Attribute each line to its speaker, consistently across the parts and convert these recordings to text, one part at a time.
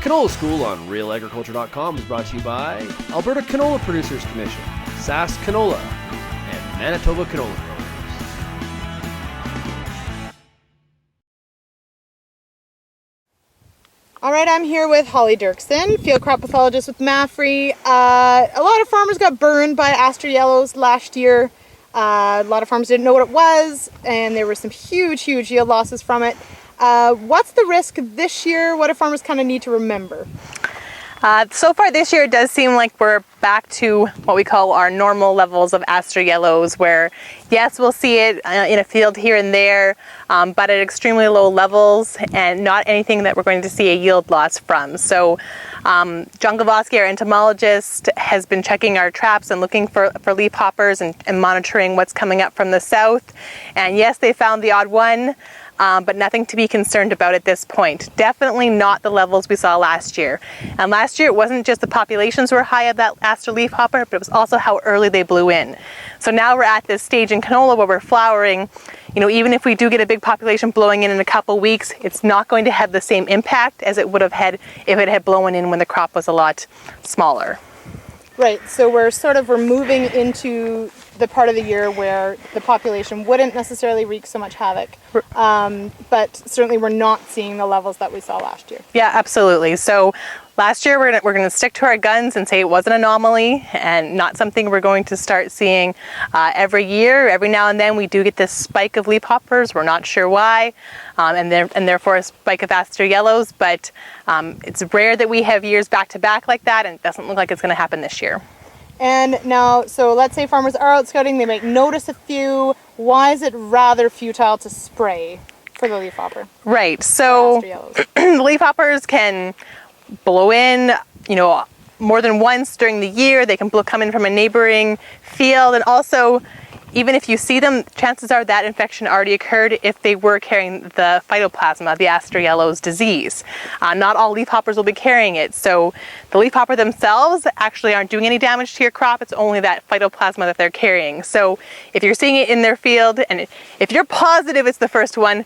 Speaker 1: Canola School on RealAgriculture.com is brought to you by Alberta Canola Producers Commission, Sask Canola, and Manitoba Canola Growers.
Speaker 2: All right, I'm here with Holly Derksen, field crop pathologist with MAFRI. A lot of farmers got burned by Aster yellows last year. A lot of farmers didn't know what it was, and there were some huge yield losses from it. What's the risk this year? What do farmers kind of need to remember?
Speaker 3: So far this year, it does seem like we're back to what we call our normal levels of Aster yellows, where yes, we'll see it in a field here and there, but at extremely low levels and not anything that we're going to see a yield loss from. So John Gavoski, our entomologist, has been checking our traps and looking for leafhoppers and monitoring what's coming up from the south. And yes, they found the odd one. But nothing to be concerned about at this point. Definitely not the levels we saw last year. And last year it wasn't just the populations were high of that Aster leafhopper, but it was also how early they blew in. So now we're at this stage in canola where we're flowering. You know, even if we do get a big population blowing in a couple weeks, it's not going to have the same impact as it would have had if it had blown in when the crop was a lot smaller.
Speaker 2: Right, so we're moving into the part of the year where the population wouldn't necessarily wreak so much havoc, but certainly we're not seeing the levels that we saw last year.
Speaker 3: Yeah, absolutely. So last year we're going to stick to our guns and say it was an anomaly and not something we're going to start seeing every year. Every now and then we do get this spike of leafhoppers. We're not sure why, and therefore a spike of Aster yellows, but it's rare that we have years back to back like that, and it doesn't look like it's going to happen this year.
Speaker 2: And now, so let's say farmers are out scouting, they might notice a few. Why is it rather futile to spray for the leafhopper?
Speaker 3: Right, so the leafhoppers can blow in, more than once during the year. They can come in from a neighboring field, and also, even if you see them, chances are that infection already occurred if they were carrying the phytoplasma, the Aster yellows disease. Not all leafhoppers will be carrying it, so the leafhopper themselves actually aren't doing any damage to your crop. It's only that phytoplasma that they're carrying. So if you're seeing it in their field, and if you're positive it's the first one,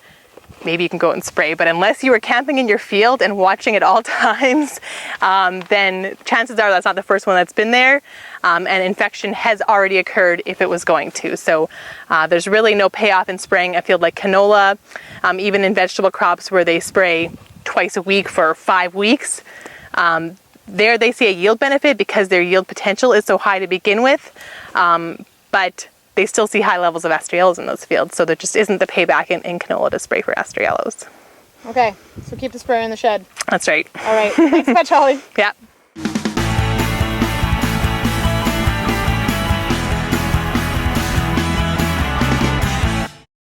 Speaker 3: maybe you can go and spray, but unless you were camping in your field and watching at all times, then chances are that's not the first one that's been there, and infection has already occurred if it was going to. So there's really no payoff in spraying a field like canola, even in vegetable crops where they spray twice a week for 5 weeks. There they see a yield benefit because their yield potential is so high to begin with, but they still see high levels of Aster yellows in those fields, so there just isn't the payback in canola to spray for Aster yellows.
Speaker 2: Okay, so keep the sprayer in the shed.
Speaker 3: That's right.
Speaker 2: All right, thanks so much, Holly.
Speaker 3: Yeah.